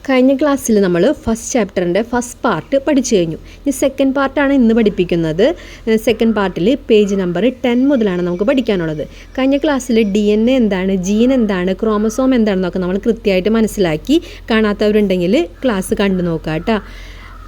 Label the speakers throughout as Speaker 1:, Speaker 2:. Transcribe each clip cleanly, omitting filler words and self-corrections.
Speaker 1: കഴിഞ്ഞ ക്ലാസ്സിൽ നമ്മൾ ഫസ്റ്റ് ചാപ്റ്ററിൻ്റെ ഫസ്റ്റ് പാർട്ട് പഠിച്ചു കഴിഞ്ഞു. ഇനി സെക്കൻഡ് പാർട്ടാണ് ഇന്ന് പഠിപ്പിക്കുന്നത്. സെക്കൻഡ് പാർട്ടിൽ പേജ് നമ്പർ 10 മുതലാണ് നമുക്ക് പഠിക്കാനുള്ളത്. കഴിഞ്ഞ ക്ലാസ്സിൽ DNA എന്താണ്, ജീൻ എന്താണ്, ക്രോമസോം എന്താണെന്നൊക്കെ നമ്മൾ കൃത്യമായിട്ട് മനസ്സിലാക്കി. കാണാത്തവരുണ്ടെങ്കിൽ ക്ലാസ് കണ്ടു നോക്കുക കേട്ടോ.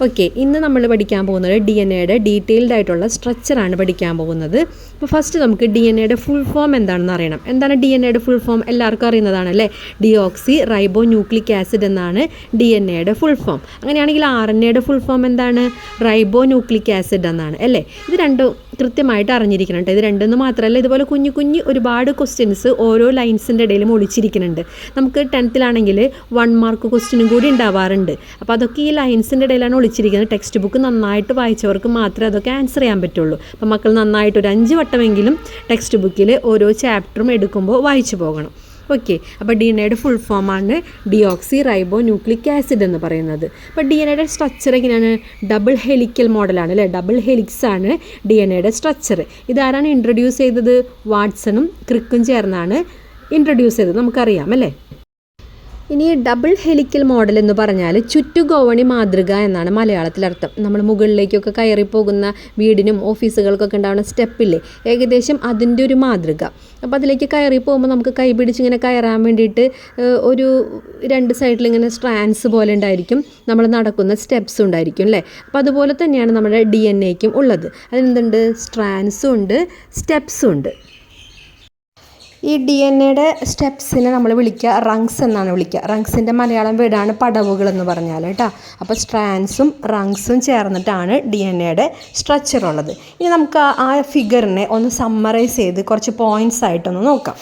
Speaker 1: ഓക്കെ, ഇന്ന് നമ്മൾ പഠിക്കാൻ പോകുന്നത് DNA ഡീറ്റെയിൽഡ് ആയിട്ടുള്ള സ്ട്രക്ചറാണ് പഠിക്കാൻ പോകുന്നത്. അപ്പോൾ ഫസ്റ്റ് നമുക്ക് DNA ഫുൾ ഫോം എന്താണെന്ന് അറിയണം. എന്താണ് DNA ഫുൾ ഫോം? എല്ലാവർക്കും അറിയുന്നതാണല്ലേ. ഡിയോക്സി റൈബോ ന്യൂക്ലിക് ആസിഡ് എന്നാണ് DNA ഫുൾ ഫോം. അങ്ങനെയാണെങ്കിൽ RNA ഫുൾ ഫോം എന്താണ്? റൈബോ ന്യൂക്ലിക് ആസിഡ് എന്നാണ് അല്ലേ. ഇത് രണ്ടും കൃത്യമായിട്ട് അറിഞ്ഞിരിക്കണം കേട്ടോ. ഇത് രണ്ടെന്ന് മാത്രമല്ല, ഇതുപോലെ കുഞ്ഞു ഒരുപാട് ക്വസ്റ്റ്യൻസ് ഓരോ ലൈൻസിൻ്റെ ഇടയിലും ഒളിച്ചിരിക്കുന്നുണ്ട്. നമുക്ക് 10th 1 മാർക്ക് ക്വസ്റ്റ്യനും കൂടി ഉണ്ടാവാറുണ്ട്. അപ്പോൾ അതൊക്കെ ഈ ലൈൻസിൻ്റെ ഇടയിലാണ് ഒളിച്ചിരിക്കുന്നത്. ടെക്സ്റ്റ് ബുക്ക് നന്നായിട്ട് വായിച്ചവർക്ക് മാത്രമേ അതൊക്കെ ആൻസർ ചെയ്യാൻ പറ്റുള്ളൂ. അപ്പോൾ മക്കൾ നന്നായിട്ട് ഒരു 5 വട്ടമെങ്കിലും ടെക്സ്റ്റ് ബുക്കിൽ ഓരോ ചാപ്റ്ററും എടുക്കുമ്പോൾ വായിച്ചു പോകണം. ഓക്കെ, അപ്പോൾ DNA ഫുൾ ഫോമാണ് ഡിയോക്സി റൈബോ ന്യൂക്ലിക് ആസിഡ് എന്ന് പറയുന്നത്. അപ്പോൾ DNA സ്ട്രക്ചർ എങ്ങനെയാണ്? ഡബിൾ ഹെലിക്കൽ മോഡലാണ് അല്ലേ. ഡബിൾ ഹെലിക്സ് ആണ് DNA സ്ട്രക്ചർ. ഇതാരാണ് ഇൻട്രൊഡ്യൂസ് ചെയ്തത്? വാട്സണും ക്രിക്കും ചേർന്നാണ് ഇൻട്രൊഡ്യൂസ് ചെയ്തത്, നമുക്കറിയാം അല്ലേ. ഇനി ഡബിൾ ഹെലിക്കൽ മോഡൽ എന്ന് പറഞ്ഞാൽ ചുറ്റുഗോവണി മാതൃക എന്നാണ് മലയാളത്തിലർത്ഥം. നമ്മൾ മുകളിലേക്കൊക്കെ കയറിപ്പോകുന്ന വീടിനും ഓഫീസുകൾക്കൊക്കെ ഉണ്ടാകുന്ന സ്റ്റെപ്പില്ലേ, ഏകദേശം അതിൻ്റെ ഒരു മാതൃക. അപ്പോൾ അതിലേക്ക് കയറി പോകുമ്പോൾ നമുക്ക് കൈ പിടിച്ചിങ്ങനെ കയറാൻ വേണ്ടിയിട്ട് ഒരു 2 സൈഡിൽ ഇങ്ങനെ സ്ട്രാൻഡ്സ് പോലെ ഉണ്ടായിരിക്കും. നമ്മൾ നടക്കുന്ന സ്റ്റെപ്സ് ഉണ്ടായിരിക്കും അല്ലേ. അപ്പോൾ അതുപോലെ തന്നെയാണ് നമ്മുടെ DNAക്കും ഉള്ളത്. അതിനെന്തുണ്ട്? സ്ട്രാൻഡ്സും ഉണ്ട്, സ്റ്റെപ്സും ഉണ്ട്. ഈ DNA സ്റ്റെപ്സിനെ നമ്മൾ വിളിക്കുക റങ്സ് എന്നാണ് വിളിക്കുക. റങ്സിൻ്റെ മലയാളം വേർഡാണ് പടവുകൾ എന്ന് പറഞ്ഞാൽ കേട്ടോ. അപ്പോൾ സ്ട്രാൻഡ്സും റങ്സും ചേർന്നിട്ടാണ് DNA സ്ട്രക്ചർ ഉള്ളത്. ഇനി നമുക്ക് ആ ഫിഗറിനെ ഒന്ന് സമ്മറൈസ് ചെയ്ത് കുറച്ച് പോയിൻറ്റ്സ് ആയിട്ടൊന്ന് നോക്കാം.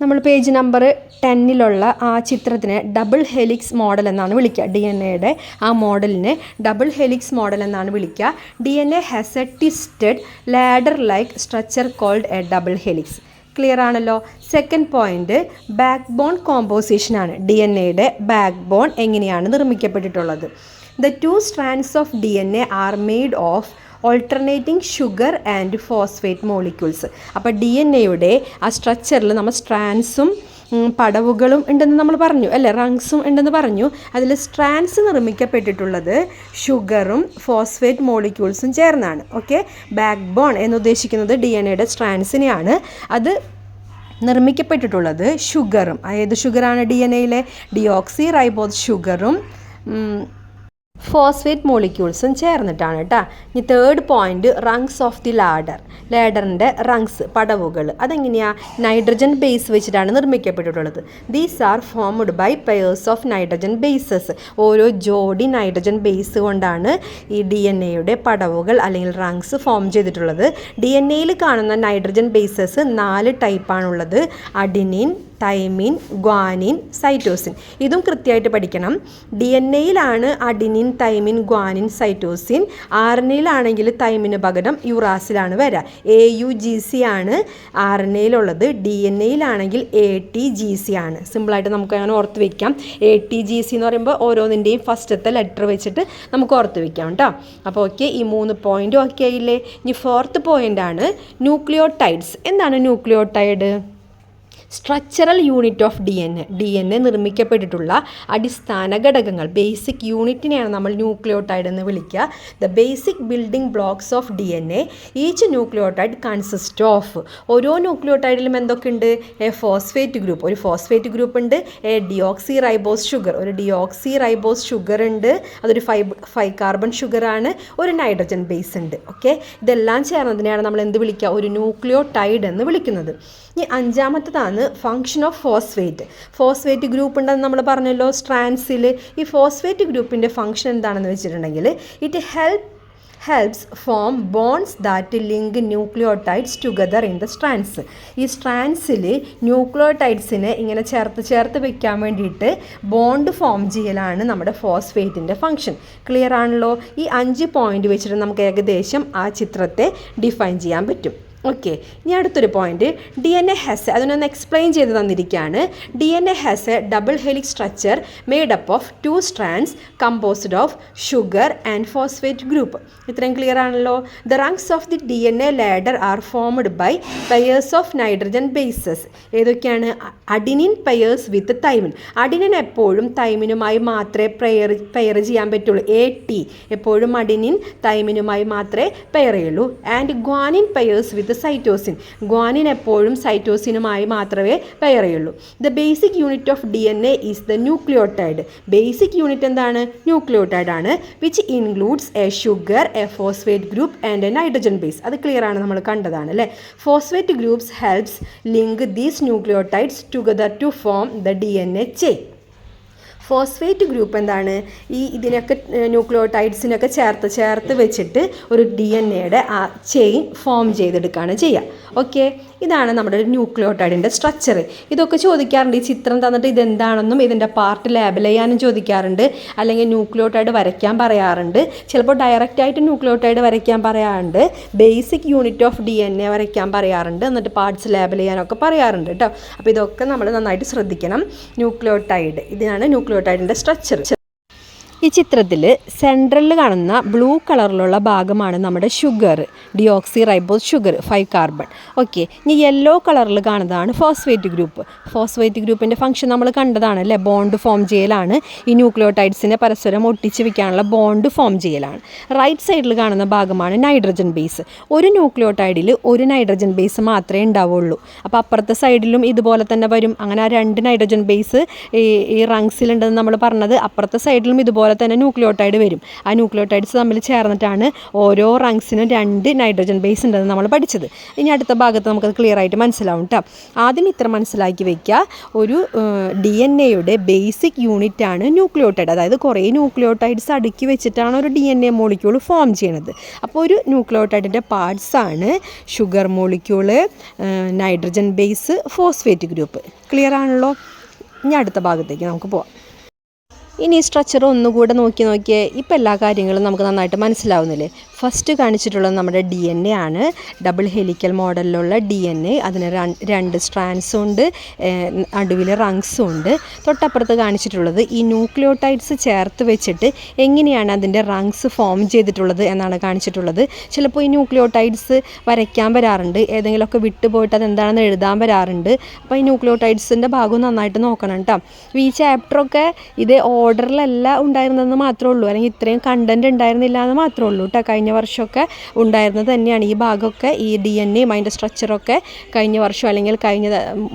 Speaker 1: നമ്മൾ പേജ് നമ്പർ 10 ആ ചിത്രത്തിനെ ഡബിൾ ഹെലിക്സ് മോഡൽ എന്നാണ് വിളിക്കുക. DNA ആ മോഡലിനെ ഡബിൾ ഹെലിക്സ് മോഡൽ എന്നാണ് വിളിക്കുക. DNA has a twisted ladder like structure called a double helix. Clear ആണല്ലോ. സെക്കൻഡ് പോയിന്റ്, ബാക്ക് ബോൺ കോമ്പോസിഷനാണ്. DNA ബാക്ക് ബോൺ എങ്ങനെയാണ് നിർമ്മിക്കപ്പെട്ടിട്ടുള്ളത്? The 2 strands of DNA are made of alternating sugar and phosphate molecules. അപ്പോൾ DNA ആ സ്ട്രക്ചറിൽ നമ്മൾ സ്ട്രാൻഡ്സും പടവുകളും ഉണ്ടെന്ന് നമ്മൾ പറഞ്ഞു അല്ലേ, റങ്സും ഉണ്ടെന്ന് പറഞ്ഞു. അതിൽ സ്ട്രാൻഡ്സ് നിർമ്മിക്കപ്പെട്ടിട്ടുള്ളത് ഷുഗറും ഫോസ്ഫേറ്റ് മോളിക്യൂൾസും ചേർന്നാണ്. ഓക്കെ, ബാക്ക് ബോൺ എന്നുദ്ദേശിക്കുന്നത് DNA സ്ട്രാൻഡ്സിനെയാണ്. അത് നിർമ്മിക്കപ്പെട്ടിട്ടുള്ളത് ഷുഗറും. ഏത് ഷുഗറാണ് DNAയിലെ? ഡിയോക്സി റൈബോസ് ഷുഗറും ഫോസ്ഫേറ്റ് മോളിക്യൂൾസും ചേർന്നിട്ടാണ് കേട്ടോ. ഇനി third point, rungs of the ladder. ലാഡറിൻ്റെ റങ്സ്, പടവുകൾ, അതെങ്ങനെയാണ്? നൈട്രജൻ ബേസ് വെച്ചിട്ടാണ് നിർമ്മിക്കപ്പെട്ടിട്ടുള്ളത്. These are formed by pairs of nitrogen bases. ഓരോ ജോഡി നൈട്രജൻ ബേസ് കൊണ്ടാണ് ഈ DNA പടവുകൾ അല്ലെങ്കിൽ റങ്സ് ഫോം ചെയ്തിട്ടുള്ളത്. DNAയിൽ കാണുന്ന നൈട്രജൻ ബേസസ് 4 ടൈപ്പാണുള്ളത്. Adenine, thymine, guanine, cytosine. ഇതും കൃത്യമായിട്ട് പഠിക്കണം. DNAയിലാണ് അഡിനിൻ, തൈമിൻ, ഗ്വാനിൻ, സൈറ്റോസിൻ. RNAയിലാണെങ്കിൽ തൈമിന് പകരം യുറാസിലാണ് വരിക. AUGC ആണ് RNAയിലുള്ളത്. DNAയിലാണെങ്കിൽ ATGC ആണ്. സിമ്പിളായിട്ട് നമുക്ക് അങ്ങനെ ഓർത്ത് വയ്ക്കാം. ATGC എന്ന് പറയുമ്പോൾ ഓരോന്നിൻ്റെയും ഫസ്റ്റത്തെ ലെറ്റർ വെച്ചിട്ട് നമുക്ക് ഓർത്ത് വയ്ക്കാം കേട്ടോ. അപ്പോൾ ഓക്കെ, ഈ 3 പോയിൻറ്റും ഓക്കെ ആയില്ലേ. ഇനി 4th പോയിൻ്റാണ് ന്യൂക്ലിയോടൈഡ്സ്. എന്താണ് nucleotide? Structural unit of DNA നിർമ്മിക്കപ്പെട്ടിട്ടുള്ള അടിസ്ഥാന ഘടകങ്ങൾ, ബേസിക് യൂണിറ്റിനെയാണ് നമ്മൾ ന്യൂക്ലിയോടൈഡ് എന്ന് വിളിക്കുക. The basic building blocks of DNA. Each nucleotide consist of. ഓരോ ന്യൂക്ലിയോടൈഡിലും എന്തൊക്കെയുണ്ട്? എ ഫോസ്ഫേറ്റ് ഗ്രൂപ്പ്, ഒരു ഫോസ്ഫേറ്റ് ഗ്രൂപ്പ് ഉണ്ട്. എ ഡിയോക്സി റൈബോസ് ഷുഗർ, ഒരു ഡിയോക്സി റൈബോസ് ഷുഗർ ഉണ്ട്. അതൊരു 5 കാർബൺ ഷുഗറാണ്. ഒരു നൈട്രജൻ ബേസ് ഉണ്ട്. ഓക്കെ, ഇതെല്ലാം ചേർന്നതിനെയാണ് നമ്മൾ എന്ത് വിളിക്കുക? ഒരു ന്യൂക്ലിയോടൈഡ് എന്ന് വിളിക്കുന്നത്. ഇനി 5ാമത്തേതാണ് function of phosphate. Phosphate group ഉണ്ടെന്ന് നമ്മൾ പറഞ്ഞല്ലോ സ്ട്രാൻഡ്സിൽ. ഈ ഫോസ്ഫേറ്റ് ഗ്രൂപ്പിൻ്റെ ഫങ്ഷൻ എന്താണെന്ന് വെച്ചിട്ടുണ്ടെങ്കിൽ it helps form bonds that link nucleotides together in the strands. ഈ സ്ട്രാൻഡ്സിൽ ന്യൂക്ലിയോടൈഡ്സിനെ ഇങ്ങനെ ചേർത്ത് വെക്കാൻ വേണ്ടിയിട്ട് ബോണ്ട് ഫോം ചെയ്യലാണ് നമ്മുടെ ഫോസ്ഫേറ്റിൻ്റെ ഫങ്ഷൻ. ക്ലിയർ ആണല്ലോ. ഈ 5 പോയിന്റ് വെച്ചിട്ട് നമുക്ക് ഏകദേശം ആ ചിത്രത്തെ ഡിഫൈൻ ചെയ്യാൻ പറ്റും. ഓക്കെ, ഇനി അടുത്തൊരു പോയിന്റ്, DNA ഹാസ് അതിനൊന്ന് എക്സ്പ്ലെയിൻ ചെയ്ത് തന്നിരിക്കുകയാണ്. DNA has a double helix structure made up of 2 strands composed of sugar and phosphate group. ഇത്രയും ക്ലിയർ ആണല്ലോ. The rungs of the DNA ladder are formed by pairs of nitrogen bases. ഏതൊക്കെയാണ്? Adenine pairs with thymine. Adenine എപ്പോഴും തൈമിനുമായി മാത്രമേ pair ചെയ്യാൻ പറ്റുള്ളൂ. AT എപ്പോഴും adenine തൈമിനുമായി മാത്രമേ പെയർ ചെയ്യുള്ളൂ. And guanine pairs with cytosine. Guanine എപ്പോഴും സൈറ്റോസിനുമായി മാത്രമേ പെയർ ചെയ്യുള്ളൂ. The basic unit of DNA is the nucleotide. Basic unit എന്താണ്? ന്യൂക്ലിയോടൈഡ് ആണ്. Which includes a sugar, a phosphate group and a nitrogen base. അത് clear ആണ്, നമ്മൾ കണ്ടതാണ് അല്ലേ. Phosphate groups helps link these nucleotides together to form the DNA chain. Phosphate group എന്താണ്? ഇതിനൊക്കെ ന്യൂക്ലിയോടൈഡ്സിനൊക്കെ ചേർത്ത് വെച്ചിട്ട് ഒരു DNA ആ ചെയിൻ ഫോം ചെയ്തെടുക്കുകയാണ് ചെയ്യുക. ഓക്കെ, ഇതാണ് നമ്മുടെ ഒരു ന്യൂക്ലിയോടൈഡിൻ്റെ സ്ട്രക്ചർ. ഇതൊക്കെ ചോദിക്കാറുണ്ട്. ഈ ചിത്രം തന്നിട്ട് ഇതെന്താണെന്നും ഇതിൻ്റെ പാർട്ട് ലേബൽ ചെയ്യാനും ചോദിക്കാറുണ്ട്. അല്ലെങ്കിൽ ന്യൂക്ലിയോടൈഡ് വരയ്ക്കാൻ പറയാറുണ്ട്. ചിലപ്പോൾ ഡയറക്റ്റായിട്ട് ന്യൂക്ലിയോടൈഡ് വരയ്ക്കാൻ പറയാറുണ്ട്. ബേസിക് യൂണിറ്റ് ഓഫ് DNA വരയ്ക്കാൻ പറയാറുണ്ട്. എന്നിട്ട് പാർട്സ് ലേബൽ ചെയ്യാനൊക്കെ പറയാറുണ്ട് കേട്ടോ. അപ്പോൾ ഇതൊക്കെ നമ്മൾ നന്നായിട്ട് ശ്രദ്ധിക്കണം. ന്യൂക്ലിയോടൈഡ്, ഇതാണ് ന്യൂക്ലിയോടൈഡിൻ്റെ സ്ട്രക്ചർ. ഈ ചിത്രത്തിൽ സെൻട്രലിൽ കാണുന്ന ബ്ലൂ കളറിലുള്ള ഭാഗമാണ് നമ്മുടെ sugar, deoxy ribose sugar 5 carbon. Okay, ഇനി യെല്ലോ കളറിൽ കാണുന്നതാണ് ഫോസ്ഫേറ്റ് ഗ്രൂപ്പ്. ഫോസ്ഫേറ്റ് ഗ്രൂപ്പിൻ്റെ ഫംഗ്ഷൻ നമ്മൾ കണ്ടതാണ് അല്ലേ. ബോണ്ട് ഫോം ചെയ്യലാണ്. ഈ ന്യൂക്ലിയോടൈഡ്സിനെ പരസ്പരം ഒട്ടിച്ച് വെക്കാനുള്ള ബോണ്ട് ഫോം ചെയ്യലാണ്. റൈറ്റ് സൈഡിൽ കാണുന്ന ഭാഗമാണ് നൈട്രജൻ ബേസ്. ഒരു ന്യൂക്ലിയോടൈഡിൽ ഒരു നൈട്രജൻ ബേസ് മാത്രമേ ഉണ്ടാവുള്ളൂ. അപ്പോൾ അപ്പുറത്തെ സൈഡിലും ഇതുപോലെ തന്നെ വരും. അങ്ങനെ ആ 2 നൈട്രജൻ ബേസ് ഈ റങ്സിലുണ്ടെന്ന് നമ്മൾ പറഞ്ഞത്. അപ്പുറത്തെ സൈഡിലും ഇതുപോലെ തന്നെ ന്യൂക്ലിയോടൈഡ് വരും. ആ ന്യൂക്ലിയോടൈഡ്സ് തമ്മിൽ ചേർന്നിട്ടാണ് ഓരോ റങ്സിനും 2 നൈട്രജൻ ബേസ് ഉണ്ടെന്ന് നമ്മൾ പഠിച്ചത്. ഇനി അടുത്ത ഭാഗത്ത് നമുക്കത് ക്ലിയർ ആയിട്ട് മനസ്സിലാവും കേട്ടോ. ആദ്യം ഇത്ര മനസ്സിലാക്കി വെക്കുക. ഒരു DNA ബേസിക് യൂണിറ്റ് ആണ് ന്യൂക്ലിയോടൈഡ്. അതായത് കുറേ ന്യൂക്ലിയോടൈഡ്സ് അടുക്കി വെച്ചിട്ടാണ് ഒരു DNA മോളിക്യൂൾ ഫോം ചെയ്യുന്നത്. അപ്പോൾ ഒരു ന്യൂക്ലിയോടൈഡിൻ്റെ പാർട്സ് ആണ് sugar molecule, nitrogen base, phosphate group. Clear ആണല്ലോ. ഇനി അടുത്ത ഭാഗത്തേക്ക് നമുക്ക് പോവാം. ഇനി സ്ട്രക്ചർ ഒന്നുകൂടെ നോക്കിയേ. ഇപ്പോൾ എല്ലാ കാര്യങ്ങളും നമുക്ക് നന്നായിട്ട് മനസ്സിലാവുന്നില്ലേ. ഫസ്റ്റ് കാണിച്ചിട്ടുള്ളത് നമ്മുടെ DNA ആണ്. ഡബിൾ ഹെലിക്കൽ മോഡലിലുള്ള DNA. അതിന് 2 സ്ട്രാൻഡ്സും ഉണ്ട്, നടുവിൽ റങ്സും ഉണ്ട്. തൊട്ടപ്പുറത്ത് കാണിച്ചിട്ടുള്ളത് ഈ ന്യൂക്ലിയോടൈഡ്സ് ചേർത്ത് വെച്ചിട്ട് എങ്ങനെയാണ് അതിൻ്റെ റങ്സ് ഫോം ചെയ്തിട്ടുള്ളത് എന്നാണ് കാണിച്ചിട്ടുള്ളത്. ചിലപ്പോൾ ഈ ന്യൂക്ലിയോടൈഡ്സ് വരയ്ക്കാൻ വരാറുണ്ട്. ഏതെങ്കിലുമൊക്കെ വിട്ടുപോയിട്ട് അതെന്താണെന്ന് എഴുതാൻ വരാറുണ്ട്. അപ്പോൾ ഈ ന്യൂക്ലിയോടൈഡ്സിൻ്റെ ഭാഗം നന്നായിട്ട് നോക്കണം കേട്ടോ. ഈ ചാപ്റ്ററൊക്കെ ഇത് ഓർഡറിലല്ല ഉണ്ടായിരുന്നതെന്ന് മാത്രമേ ഉള്ളൂ. അല്ലെങ്കിൽ ഇത്രയും കണ്ടൻറ്റ് ഉണ്ടായിരുന്നില്ല എന്ന് മാത്രമേ ഉള്ളൂ കേട്ടോ. കഴിഞ്ഞ വർഷമൊക്കെ ഉണ്ടായിരുന്നത് തന്നെയാണ് ഈ ഭാഗമൊക്കെ. ഈ DNAയും അതിൻ്റെ സ്ട്രക്ചറൊക്കെ കഴിഞ്ഞ വർഷം അല്ലെങ്കിൽ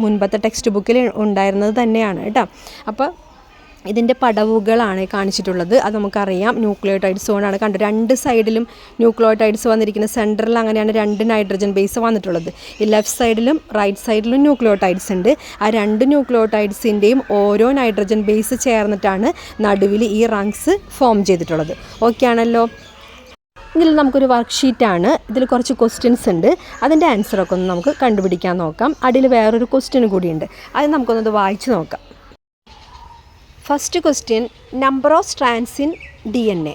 Speaker 1: മുൻപത്തെ ടെക്സ്റ്റ് ബുക്കിൽ ഉണ്ടായിരുന്നത് തന്നെയാണ് കേട്ടോ. അപ്പോൾ ഇതിൻ്റെ പടവുകളാണ് കാണിച്ചിട്ടുള്ളത്. അത് നമുക്കറിയാം ന്യൂക്ലിയോടൈഡ്സ് കൊണ്ടാണ് കണ്ടത്. 2 സൈഡിലും ന്യൂക്ലിയോടൈഡ്സ് വന്നിരിക്കുന്ന സെൻറ്ററിൽ അങ്ങനെയാണ് 2 നൈട്രജൻ ബേസ് വന്നിട്ടുള്ളത്. ഈ ലെഫ്റ്റ് സൈഡിലും റൈറ്റ് സൈഡിലും ന്യൂക്ലിയോടൈഡ്സ് ഉണ്ട്. ആ 2 ന്യൂക്ലിയോടൈഡ്സിൻ്റെയും ഓരോ നൈട്രജൻ ബേസ് ചേർന്നിട്ടാണ് നടുവിൽ ഈ റങ്സ് ഫോം ചെയ്തിട്ടുള്ളത്. ഓക്കെ ആണല്ലോ. ഇതിൽ നമുക്കൊരു വർക്ക്ഷീറ്റാണ്. ഇതിൽ കുറച്ച് ക്വസ്റ്റ്യൻസ് ഉണ്ട്. അതിൻ്റെ ആൻസറൊക്കെ ഒന്ന് നമുക്ക് കണ്ടുപിടിക്കാൻ നോക്കാം. അടിയിൽ വേറൊരു ക്വസ്റ്റ്യൻ കൂടിയുണ്ട്. അത് നമുക്കൊന്നത് വായിച്ച് നോക്കാം. First question, number of strands in DNA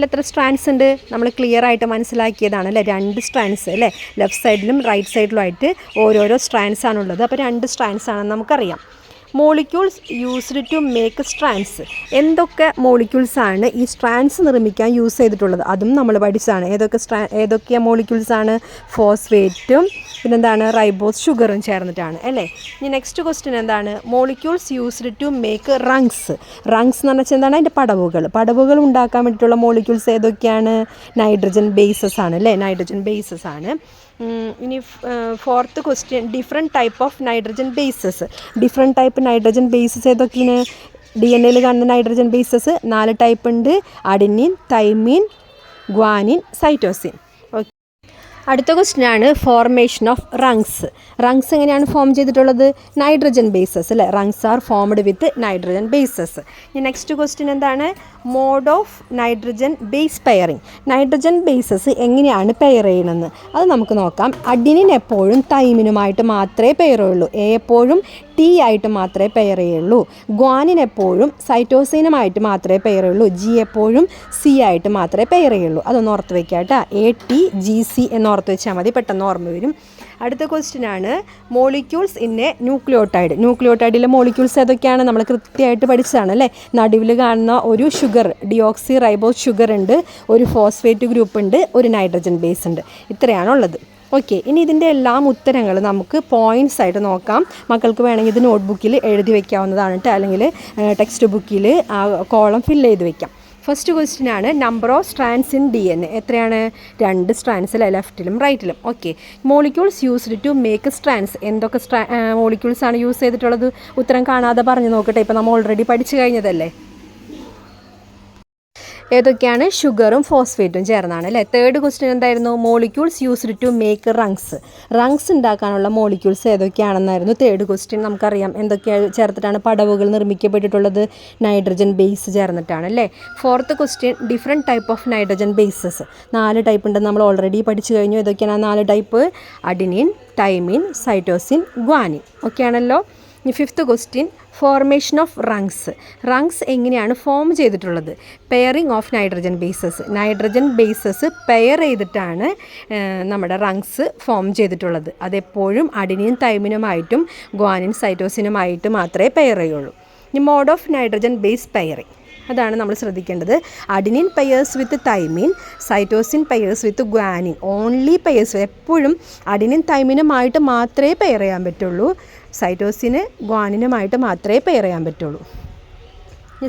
Speaker 1: എത്ര സ്ട്രാൻഡ്സ് ഉണ്ട്? നമ്മൾ ക്ലിയർ ആയിട്ട് മനസ്സിലാക്കിയതാണ് അല്ലേ. 2 സ്ട്രാൻഡ്സ് അല്ലേ. ലെഫ്റ്റ് സൈഡിലും റൈറ്റ് സൈഡിലും ആയിട്ട് ഓരോരോ സ്ട്രാൻഡ്സ് ആണുള്ളത്. അപ്പോൾ 2 സ്ട്രാൻഡ്സ് ആണെന്ന് നമുക്കറിയാം. Molecules used to make strands. എന്തൊക്കെ മോളിക്യൂൾസാണ് ഈ സ്ട്രാൻഡ്സ് നിർമ്മിക്കാൻ യൂസ് ചെയ്തിട്ടുള്ളത് അതും നമ്മൾ പഠിച്ചതാണ്. ഏതൊക്കെ മോളിക്യൂൾസാണ്? ഫോസ്ഫേറ്റും പിന്നെന്താണ് റൈബോസ് ഷുഗറും ചേർന്നിട്ടാണ് അല്ലേ. ഇനി നെക്സ്റ്റ് ക്വസ്റ്റ്യൻ എന്താണ്? Molecules used to make rungs. Rungs എന്ന് പറഞ്ഞാൽ എന്താണ്? അതിൻ്റെ പടവുകൾ ഉണ്ടാക്കാൻ വേണ്ടിയിട്ടുള്ള മോളിക്യൂൾസ് ഏതൊക്കെയാണ്? നൈട്രജൻ ബേസസ് ആണ് അല്ലേ. നൈട്രജൻ ബേസസ് ആണ്. ഇനി fourth question, different type of nitrogen bases. Different type nitrogen bases ഏതൊക്കെയാണ്? DNA കാണുന്ന നൈട്രജൻ ബേസസ് 4 ടൈപ്പ് ഉണ്ട്. Adenine, thymine, guanine, cytosine. അടുത്ത ക്വസ്റ്റ്യൻ ആണ് ഫോർമേഷൻ ഓഫ് റങ്സ്. റങ്സ് എങ്ങനെയാണ് ഫോം ചെയ്തിട്ടുള്ളത്? നൈട്രജൻ ബേസസ് അല്ലേ. Rungs are formed with nitrogen bases. ഇനി next question എന്താണ്? Mode of nitrogen base pairing. Nitrogen bases എങ്ങനെയാണ് പെയർ ചെയ്യണമെന്ന് അത് നമുക്ക് നോക്കാം. അഡിനിൻ എപ്പോഴും തൈമിനുമായിട്ട് മാത്രമേ പെയർ ചെയ്യുള്ളൂ. എപ്പോഴും T ആയിട്ട് മാത്രമേ പെയർ ചെയ്യുള്ളൂ. ഗ്വാനിൻ എപ്പോഴും സൈറ്റോസിനുമായിട്ട് മാത്രമേ പെയർ ചെയ്യുള്ളൂ. G എപ്പോഴും C ആയിട്ട് മാത്രമേ പെയർ ചെയ്യുള്ളൂ. അതൊന്ന് ഓർത്ത് വെക്കാം കേട്ടോ. ATGC എന്ന് ഓർത്ത് വെച്ചാൽ മതി, പെട്ടെന്ന് ഓർമ്മ വരും. അടുത്ത ക്വസ്റ്റ്യൻ ആണ് മോളിക്യൂൾസ് ഇൻ എ ന്യൂക്ലിയോട്ടൈഡ്. ന്യൂക്ലിയോട്ടൈഡിലെ മോളിക്യൂൾസ് ഏതൊക്കെയാണ് നമ്മൾ കൃത്യമായിട്ട് പഠിച്ചതാണ് അല്ലേ. നടുവിൽ കാണുന്ന ഒരു ഷുഗർ, ഡിയോക്സി റൈബോസ് ഷുഗർ ഉണ്ട്, ഒരു ഫോസ്ഫേറ്റ് ഗ്രൂപ്പ് ഉണ്ട്, ഒരു നൈട്രജൻ ബേസ് ഉണ്ട്. ഇത്രയാണുള്ളത്. ഓക്കെ, ഇനി ഇതിൻ്റെ എല്ലാം ഉത്തരങ്ങൾ നമുക്ക് പോയിൻറ്റ്സ് ആയിട്ട് നോക്കാം. മക്കൾക്ക് വേണമെങ്കിൽ ഇത് നോട്ട്ബുക്കിൽ എഴുതി വയ്ക്കാവുന്നതാണ് കേട്ടോ, അല്ലെങ്കിൽ ടെക്സ്റ്റ് ബുക്കിൽ ആ കോളം ഫില്ല് ചെയ്ത് വയ്ക്കാം. ഫസ്റ്റ് ക്വസ്റ്റ്യൻ ആണ് number of strands in DNA. എത്രയാണ്? 2 സ്ട്രാൻഡ്സ് അല്ലേ, ലെഫ്റ്റിലും റൈറ്റിലും. Okay, molecules used to make strands. എന്തൊക്കെ മോളിക്യൂൾസ് ആണ് യൂസ് ചെയ്തിട്ടുള്ളത്? ഉത്തരം കാണാതെ പറഞ്ഞു നോക്കട്ടെ, ഇപ്പോൾ നമ്മൾ ഓൾറെഡി പഠിച്ചു കഴിഞ്ഞതല്ലേ. ഏതൊക്കെയാണ്? ഷുഗറും ഫോസ്ഫേറ്റും ചേർന്നാണ് അല്ലേ. തേർഡ് ക്വസ്റ്റ്യൻ എന്തായിരുന്നു? Molecules used to make rungs. Rungs ഉണ്ടാക്കാനുള്ള മോളിക്യൂൾസ് ഏതൊക്കെയാണെന്നായിരുന്നു തേർഡ് ക്വസ്റ്റ്യൻ. നമുക്കറിയാം എന്തൊക്കെയാണ് ചേർത്തിട്ടാണ് പടവുകൾ നിർമ്മിക്കപ്പെട്ടിട്ടുള്ളത്. നൈട്രജൻ ബേസ് ചേർന്നിട്ടാണ് അല്ലേ. Fourth question different type of nitrogen bases. 4 type ഉണ്ടെന്ന് നമ്മൾ ഓൾറെഡി പഠിച്ചു കഴിഞ്ഞു. ഏതൊക്കെയാണ് 4 type? Adenine, thymine, cytosine, guanine. Okay ആണല്ലോ. ഇനി fifth question formation of rungs. Rungs എങ്ങനെയാണ് ഫോം ചെയ്തിട്ടുള്ളത്? Pairing of nitrogen bases. Nitrogen bases pair ചെയ്തിട്ടാണ് നമ്മുടെ റങ്സ് ഫോം ചെയ്തിട്ടുള്ളത്. അതെപ്പോഴും അഡിനിൻ തൈമിനുമായിട്ടും ഗ്വാനിൻ സൈറ്റോസിനുമായിട്ട് മാത്രമേ പെയർ ചെയ്യുള്ളൂ. ഇനി mode of nitrogen base pairing, അതാണ് നമ്മൾ ശ്രദ്ധിക്കേണ്ടത്. Adenine pairs with thymine, cytosine pairs with guanine. Only pairs. എപ്പോഴും അഡിനിൻ തൈമിനുമായിട്ട് മാത്രമേ പെയർ ചെയ്യാൻ പറ്റുള്ളൂ, സൈറ്റോസിന് ഗ്വാനിനുമായിട്ട് മാത്രമേ പെയർ ചെയ്യാൻ പറ്റുള്ളൂ.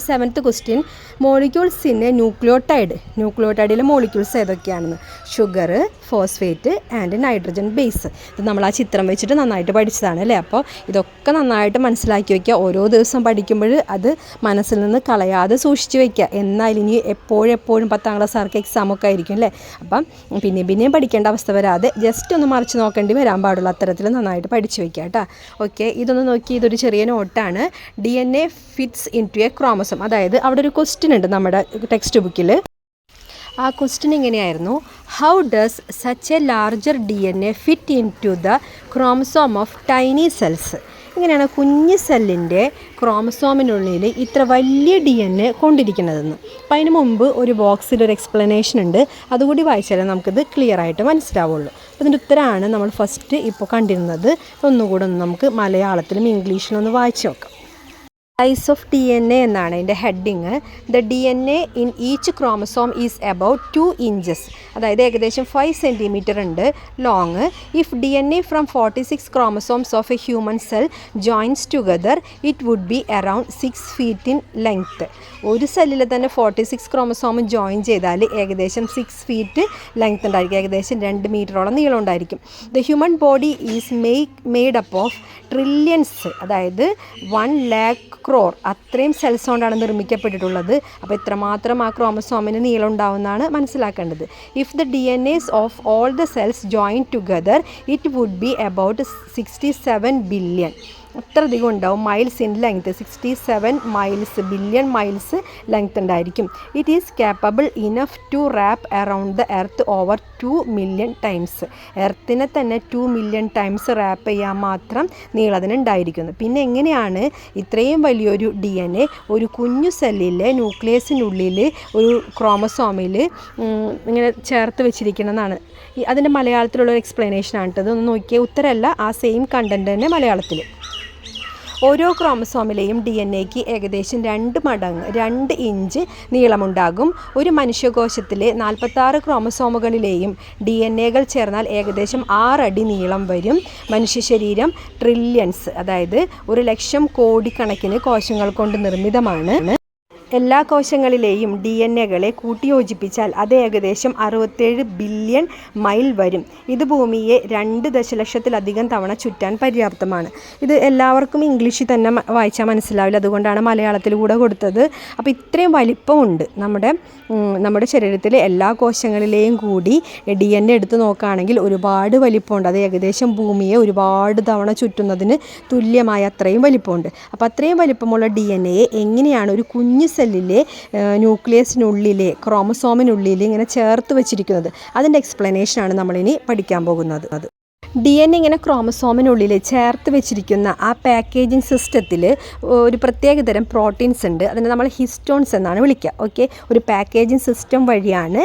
Speaker 1: Seventh question molecules in a nucleotide. ന്യൂക്ലിയോട്ടൈഡിലെ മോളിക്യൂൾസ് ഏതൊക്കെയാണെന്ന്? Sugar, phosphate and nitrogen base. ഇത് നമ്മൾ ആ ചിത്രം വെച്ചിട്ട് നന്നായിട്ട് പഠിച്ചതാണ് അല്ലേ. അപ്പോൾ ഇതൊക്കെ നന്നായിട്ട് മനസ്സിലാക്കി വയ്ക്കുക. ഓരോ ദിവസം പഠിക്കുമ്പോൾ അത് മനസ്സിൽ നിന്ന് കളയാതെ സൂക്ഷിച്ച് വയ്ക്കുക. എന്നാൽ ഇനി എപ്പോഴും 10ാം ക്ലാസ്സുകാർക്ക് എക്സാമൊക്കെ ആയിരിക്കും അല്ലേ. അപ്പം പിന്നെയും പഠിക്കേണ്ട അവസ്ഥ വരാതെ ജസ്റ്റ് ഒന്ന് മറിച്ച് നോക്കേണ്ടി വരാൻ പാടുള്ളൂ. അത്തരത്തിൽ നന്നായിട്ട് പഠിച്ചു വയ്ക്കുക കേട്ടോ. ഓക്കെ, ഇതൊന്ന് നോക്കി, ഇതൊരു ചെറിയ നോട്ടാണ്. DNA fits into a chromosome. അതായത് അവിടെ ഒരു ക്വസ്റ്റ്യൻ ഉണ്ട് നമ്മുടെ ടെക്സ്റ്റ് ബുക്കിൽ. ആ ക്വസ്റ്റ്യൻ ഇങ്ങനെയായിരുന്നു: how does such a larger DNA fit into the chromosome of tiny cells. ഇങ്ങനെയാണ് കുഞ്ഞ് സെല്ലിൻ്റെ ക്രോമസോമിനുള്ളിൽ ഇത്ര വലിയ DNA കൊണ്ടിരിക്കുന്നതെന്ന്. അപ്പം അതിന് മുമ്പ് ഒരു ബോക്സിൽ ഒരു എക്സ്പ്ലനേഷൻ ഉണ്ട്, അതുകൂടി വായിച്ചാലേ നമുക്കിത് ക്ലിയർ ആയിട്ട് മനസ്സിലാവുള്ളൂ. അതിൻ്റെ ഉത്തരമാണ് നമ്മൾ ഫസ്റ്റ് ഇപ്പോൾ കണ്ടിരുന്നത്. ഒന്നുകൂടെ ഒന്ന് നമുക്ക് മലയാളത്തിലും ഇംഗ്ലീഷിലും ഒന്ന് വായിച്ച് നോക്കാം. സൈസ് ഓഫ് DNA എന്നാണ് അതിൻ്റെ heading. The DNA in each chromosome is about 2 inches. അതായത് ഏകദേശം 5 centimeter ഉണ്ട് long. If DNA from 46 chromosomes of a human cell joins together it would be around 6 feet in length. ഒരു സെല്ലിൽ തന്നെ 46 chromosome join ചെയ്താൽ ഏകദേശം 6 feet ലെങ്ത്ത് ഉണ്ടായിരിക്കും, ഏകദേശം 2 മീറ്ററോളം നീളം ഉണ്ടായിരിക്കും. The human body is made up of trillions, അതായത് 1 lakh crore അത്രയും സെൽസ് കൊണ്ടാണ് നിർമ്മിക്കപ്പെട്ടിട്ടുള്ളത്. അപ്പോൾ എത്രമാത്രം ആ ക്രോമസോമിന് നീളം ഉണ്ടാവുമെന്നാണ് മനസ്സിലാക്കേണ്ടത്. If the DNAs of all the cells join together it would be about 67 billion. അത്ര അധികം ഉണ്ടാവും. Miles in length 67 miles, billion miles length ഉണ്ടായിരിക്കും. It is capable enough to wrap around the earth over 2 million times. എർത്തിനെ തന്നെ 2 million times rap ചെയ്യാൻ മാത്രം നീളത്തിനുണ്ടായിരിക്കുന്നു. പിന്നെ എങ്ങനെയാണ് ഇത്രയും വലിയൊരു DNA ഒരു കുഞ്ഞു സെല്ലിലെ ന്യൂക്ലിയസിനുള്ളിൽ ഒരു ക്രോമസോമിൽ ഇങ്ങനെ ചേർത്ത് വെച്ചിരിക്കുന്നതെന്നാണ് അതിൻ്റെ മലയാളത്തിലുള്ള ഒരു എക്സ്പ്ലനേഷനാണ് കേട്ടത്. ഒന്ന് നോക്കിയാൽ ഉത്തരമല്ല, ആ സെയിം കണ്ടൻറ്റ് തന്നെ മലയാളത്തിൽ. ഓരോ ക്രോമസോമിലെയും DNAക്ക് ഏകദേശം 2 ഇഞ്ച് നീളമുണ്ടാകും. ഒരു മനുഷ്യകോശത്തിലെ 46 ക്രോമസോമുകളിലെയും DNAകൾ ചേർന്നാൽ ഏകദേശം 6 അടി നീളം വരും. മനുഷ്യ ശരീരം ട്രില്യൺസ്, അതായത് 1,00,000 കോടിക്കണക്കിന് കോശങ്ങൾ കൊണ്ട് നിർമ്മിതമാണ്. എല്ലാ കോശങ്ങളിലെയും DNAകളെ കൂട്ടിയോജിപ്പിച്ചാൽ അത് ഏകദേശം 67 ബില്യൺ മൈൽ വരും. ഇത് ഭൂമിയെ 2 ദശലക്ഷത്തിലധികം തവണ ചുറ്റാൻ പര്യാപ്തമാണ്. ഇത് എല്ലാവർക്കും ഇംഗ്ലീഷിൽ തന്നെ വായിച്ചാൽ മനസ്സിലാവില്ല, അതുകൊണ്ടാണ് മലയാളത്തിൽ കൂടെ കൊടുത്തത്. അപ്പോൾ ഇത്രയും വലിപ്പമുണ്ട് നമ്മുടെ ശരീരത്തിലെ എല്ലാ കോശങ്ങളിലെയും കൂടി DNA എടുത്ത് നോക്കുകയാണെങ്കിൽ ഒരുപാട് വലിപ്പമുണ്ട്. അത് ഏകദേശം ഭൂമിയെ ഒരുപാട് തവണ ചുറ്റുന്നതിന് തുല്യമായ അത്രയും വലിപ്പമുണ്ട്. അപ്പോൾ അത്രയും വലിപ്പമുള്ള DNA എങ്ങനെയാണ് ഒരു കുഞ്ഞു സെല്ലിലെ ന്യൂക്ലിയസിനുള്ളിലെ ക്രോമസോമിനുള്ളിൽ ഇങ്ങനെ ചേർത്ത് വെച്ചിരിക്കുന്നത്? അതിൻ്റെ എക്സ്പ്ലനേഷനാണ് നമ്മളിനി പഠിക്കാൻ പോകുന്നത്. DNA ഇങ്ങനെ ക്രോമസോമിനുള്ളിൽ ചേർത്ത് വെച്ചിരിക്കുന്ന ആ പാക്കേജിങ് സിസ്റ്റത്തിൽ ഒരു പ്രത്യേകതരം പ്രോട്ടീൻസ് ഉണ്ട്. അതിനെ നമ്മൾ ഹിസ്റ്റോൺസ് എന്നാണ് വിളിക്കുക. ഓക്കെ, ഒരു പാക്കേജിങ് സിസ്റ്റം വഴിയാണ്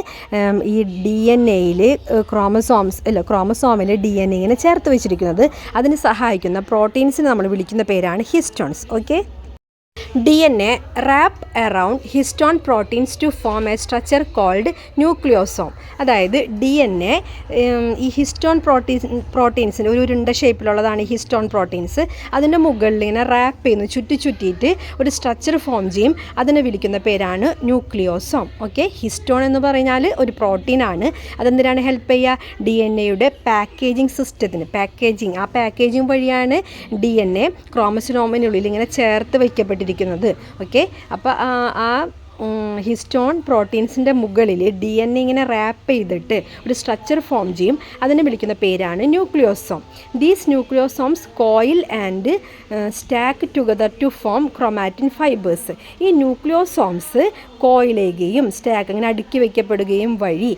Speaker 1: ഈ DNA-യിൽ ക്രോമസോമിൽ DNA ഇങ്ങനെ ചേർത്ത് വെച്ചിരിക്കുന്നത്. അതിന് സഹായിക്കുന്ന പ്രോട്ടീൻസിന് നമ്മൾ വിളിക്കുന്ന പേരാണ് histones. Okay, DNA wrap around histone proteins to form a structure called nucleosome. അതായത് DNA ഈ ഹിസ്റ്റോൺ പ്രോട്ടീൻസിന് ഒരു ഉരുണ്ട ഷേപ്പിലുള്ളതാണ് ഈ ഹിസ്റ്റോൺ പ്രോട്ടീൻസ്. അതിൻ്റെ മുകളിൽ ഇങ്ങനെ റാപ്പ് ചെയ്യുന്നു, ചുറ്റിയിട്ട് ഒരു സ്ട്രക്ചർ ഫോം ചെയ്യും. അതിനെ വിളിക്കുന്ന പേരാണ് ന്യൂക്ലിയോസോം. ഓക്കെ, ഹിസ്റ്റോൺ എന്ന് പറഞ്ഞാൽ ഒരു പ്രോട്ടീനാണ്. അതെന്തിനാണ് ഹെൽപ്പ് ചെയ്യുക? DNA-യുടെ പാക്കേജിങ് സിസ്റ്റത്തിന്. ആ പാക്കേജിങ് വഴിയാണ് DNA ക്രോമസോമിനുള്ളിൽ ഇങ്ങനെ ചേർത്ത് വയ്ക്കപ്പെട്ടിരിക്കുന്നത്. ഓക്കെ, അപ്പോൾ ആ ഹിസ്റ്റോൺ പ്രോട്ടീൻസിൻ്റെ മുകളിൽ DNA ഇങ്ങനെ റാപ്പ് ചെയ്തിട്ട് ഒരു സ്ട്രക്ചർ ഫോം ചെയ്യും. അതിനെ വിളിക്കുന്ന പേരാണ് nucleosome. These nucleosomes coil and stack together to form chromatin fibres. ഈ ന്യൂക്ലിയോസോംസ് കോയിലേക്കുകയും സ്റ്റാക്ക് അങ്ങനെ അടുക്കി വയ്ക്കപ്പെടുകയും വഴി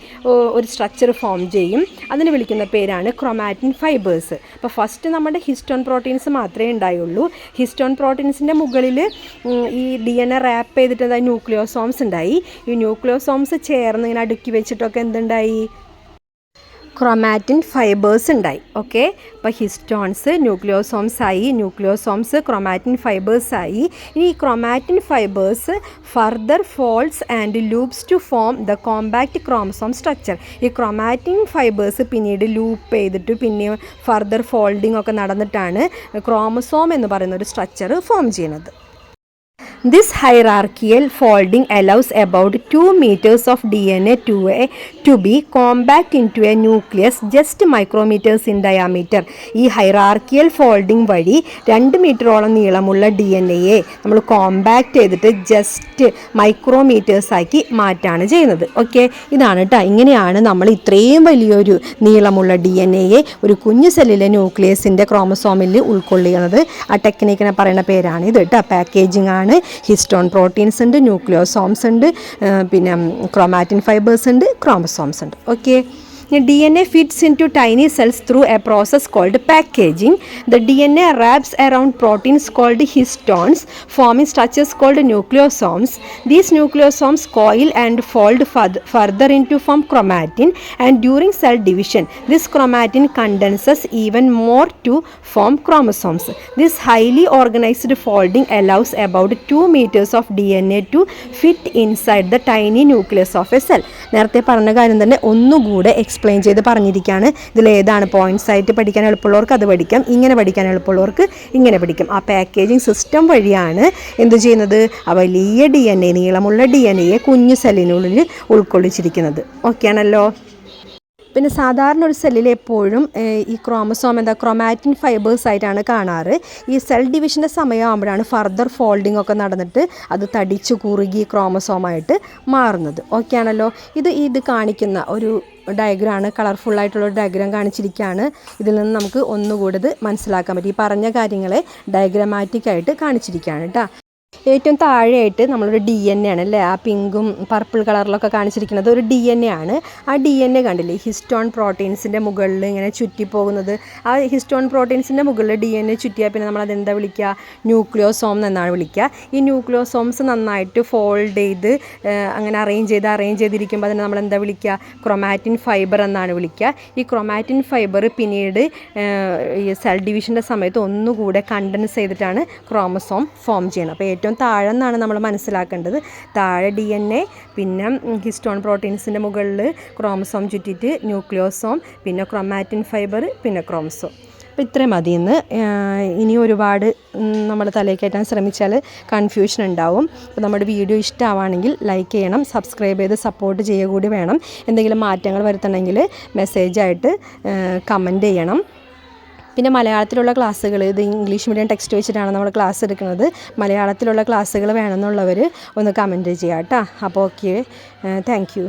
Speaker 1: ഒരു സ്ട്രക്ചർ ഫോം ചെയ്യും. അതിന് വിളിക്കുന്ന പേരാണ് ക്രോമാറ്റിൻ ഫൈബേഴ്സ്. അപ്പോൾ ഫസ്റ്റ് നമ്മുടെ ഹിസ്റ്റോൺ പ്രോട്ടീൻസ് മാത്രമേ ഉണ്ടായുള്ളൂ. ഹിസ്റ്റോൺ പ്രോട്ടീൻസിൻ്റെ മുകളിൽ ഈ DNA റാപ്പ് ചെയ്തിട്ട് ന്യൂക്ലിയോസോംസ് ഉണ്ടായി. ഈ ന്യൂക്ലിയോസോംസ് ചേർന്ന് ഇങ്ങനെ അടുക്കി വെച്ചിട്ടൊക്കെ എന്തുണ്ടായി? ക്രോമാറ്റിൻ ഫൈബേഴ്സ് ഉണ്ടായി. ഓക്കെ, അപ്പോൾ ഹിസ്റ്റോൺസ് ന്യൂക്ലിയോസോംസ് ആയി, ന്യൂക്ലിയോസോംസ് ക്രോമാറ്റിൻ ഫൈബേഴ്സ് ആയി. ഇനി ഈ chromatin fibres further folds and loops to form the compact chromosome structure. ഈ ക്രോമാറ്റിൻ ഫൈബേഴ്സ് പിന്നീട് ലൂപ്പ് ചെയ്തിട്ട് പിന്നെ ഫർദർ ഫോൾഡിംഗ് ഒക്കെ നടന്നിട്ടാണ് ക്രോമസോം എന്ന് പറയുന്ന ഒരു സ്ട്രക്ചർ ഫോം ചെയ്യുന്നത്. This hierarchical folding allows about 2 meters of DNA to be compact into a nucleus just micrometers in diameter. ഈ ഹൈറാർക്കിയൽ ഫോൾഡിംഗ് വഴി 2 മീറ്ററോളം നീളമുള്ള DNA-യെ നമ്മൾ കോമ്പാക്റ്റ് ചെയ്തിട്ട് ജസ്റ്റ് മൈക്രോമീറ്റേഴ്സ് ആക്കി മാറ്റാണ് ചെയ്യുന്നത്. ഓക്കെ, ഇതാണ് കേട്ടോ. ഇങ്ങനെയാണ് നമ്മൾ ഇത്രയും വലിയൊരു നീളമുള്ള DNA-യെ ഒരു കുഞ്ഞു സെല്ലിലെ ന്യൂക്ലിയസിൻ്റെ ക്രോമസോമിൽ ഉൾക്കൊള്ളുന്നത്. ആ ടെക്നിക്കിനെ പറയുന്ന പേരാണ് ഇത് കേട്ടോ. പാക്കേജിംഗ് ആണ്. ഹിസ്റ്റോൺ പ്രോട്ടീൻസ് ഉണ്ട്, ന്യൂക്ലിയോസോംസ് ഉണ്ട്, പിന്നെ ക്രോമാറ്റിൻ ഫൈബേഴ്സ് ഉണ്ട്, ക്രോമസോംസ് ഉണ്ട്. Okay, DNA fits into tiny cells through a process called packaging. The DNA wraps around proteins called histones, forming structures called nucleosomes. These nucleosomes coil and fold further into form chromatin, and during cell division, this chromatin condenses even more to form chromosomes. This highly organized folding allows about 2 meters of DNA to fit inside the tiny nucleus of a cell. നേരത്തെ പറഞ്ഞ കാര്യം തന്നെ ഒന്നുകൂടെ explain ചെയ്ത് പറഞ്ഞിരിക്കുകയാണ്. ഇതിലേതാണ് points ആയിട്ട് പഠിക്കാൻ എളുപ്പമുള്ളവർക്ക് അത് പഠിക്കാം, ഇങ്ങനെ പഠിക്കാൻ എളുപ്പമുള്ളവർക്ക് ഇങ്ങനെ പഠിക്കാം. ആ പാക്കേജിങ് സിസ്റ്റം വഴിയാണ് എന്ത് ചെയ്യുന്നത്? ആ വലിയ DNA, നീളമുള്ള DNA-യെ കുഞ്ഞു സെല്ലിനുള്ളിൽ ഉൾക്കൊള്ളിച്ചിരിക്കുന്നത്. ഓക്കെ ആണല്ലോ. പിന്നെ സാധാരണ ഒരു സെല്ലിൽ എപ്പോഴും ഈ ക്രോമസോം ക്രോമാറ്റിൻ ഫൈബേഴ്സ് ആയിട്ടാണ് കാണാറ്. ഈ സെൽ ഡിവിഷൻ്റെ സമയമാകുമ്പോഴാണ് ഫർദർ ഫോൾഡിംഗ് ഒക്കെ നടന്നിട്ട് അത് തടിച്ചു കുറുകി ക്രോമസോമായിട്ട് മാറുന്നത്. ഓക്കെ ആണല്ലോ. ഇത് കാണിക്കുന്ന ഒരു ഡയഗ്രാണ്, കളർഫുള്ളായിട്ടുള്ളൊരു ഡയഗ്രാം കാണിച്ചിരിക്കുകയാണ്. ഇതിൽ നിന്ന് നമുക്ക് ഒന്നുകൂടി ഇത് മനസ്സിലാക്കാൻ പറ്റും. ഈ പറഞ്ഞ കാര്യങ്ങളെ ഡയഗ്രാമാറ്റിക്കായിട്ട് കാണിച്ചിരിക്കുകയാണ് കേട്ടോ. ഏറ്റവും താഴെയായിട്ട് നമ്മളൊരു DNA ആണ് അല്ലേ, ആ പിങ്കും പർപ്പിൾ കളറിലൊക്കെ കാണിച്ചിരിക്കുന്നത് ഒരു DNA ആണ്. ആ DNA കണ്ടില്ലേ, ഹിസ്റ്റോൺ പ്രോട്ടീൻസിൻ്റെ മുകളിൽ ഇങ്ങനെ ചുറ്റിപ്പോകുന്നത്. ആ ഹിസ്റ്റോൺ പ്രോട്ടീൻസിൻ്റെ മുകളിൽ DNA ചുറ്റിയാൽ പിന്നെ നമ്മൾ അതെന്താ വിളിക്കുക? ന്യൂക്ലിയോസോം എന്നാണ് വിളിക്കുക. ഈ ന്യൂക്ലിയോസോംസ് നന്നായിട്ട് ഫോൾഡ് ചെയ്ത് അങ്ങനെ അറേഞ്ച് ചെയ്തിരിക്കുമ്പോൾ അതിനെ നമ്മൾ എന്താ വിളിക്കുക? ക്രോമാറ്റിൻ ഫൈബർ എന്നാണ് വിളിക്കുക. ഈ ക്രോമാറ്റിൻ ഫൈബർ പിന്നീട് ഈ സെൽ ഡിവിഷൻ്റെ സമയത്ത് ഒന്നുകൂടെ കണ്ടൻസ് ചെയ്തിട്ടാണ് ക്രോമസോം ഫോം ചെയ്യുന്നത്. അപ്പോൾ ഏറ്റവും താഴെ നിന്നാണ് നമ്മൾ മനസ്സിലാക്കേണ്ടത്. താഴെ DNA, പിന്നെ ഹിസ്റ്റോൺ പ്രോട്ടീൻസിൻ്റെ മുകളിൽ ക്രോമസോം ചുറ്റിയിട്ട് ന്യൂക്ലിയോസോം, പിന്നെ ക്രോമാറ്റിൻ ഫൈബർ, പിന്നെ ക്രോമസോം. അപ്പോൾ ഇത്രയും മതിയെന്ന്. ഇനി ഒരുപാട് നമ്മൾ തലയിൽ കയറ്റാൻ ശ്രമിച്ചാൽ കൺഫ്യൂഷൻ ഉണ്ടാവും. അപ്പോൾ നമ്മുടെ വീഡിയോ ഇഷ്ടമാണെങ്കിൽ ലൈക്ക് ചെയ്യണം, സബ്സ്ക്രൈബ് ചെയ്ത് സപ്പോർട്ട് ചെയ്യുക കൂടി വേണം. എന്തെങ്കിലും മാറ്റങ്ങൾ വരുത്തണമെങ്കിൽ മെസ്സേജായിട്ട് കമൻറ്റ് ചെയ്യണം. പിന്നെ മലയാളത്തിലുള്ള ക്ലാസ്സുകൾ, ഇത് ഇംഗ്ലീഷ് മീഡിയം ടെക്സ്റ്റ് വെച്ചിട്ടാണ് നമ്മൾ ക്ലാസ് എടുക്കുന്നത്. മലയാളത്തിലുള്ള ക്ലാസ്സുകൾ വേണമെന്നുള്ളവർ ഒന്ന് കമൻറ്റ് ചെയ്യാം കേട്ടോ. അപ്പോൾ ഓക്കെ, താങ്ക് യു.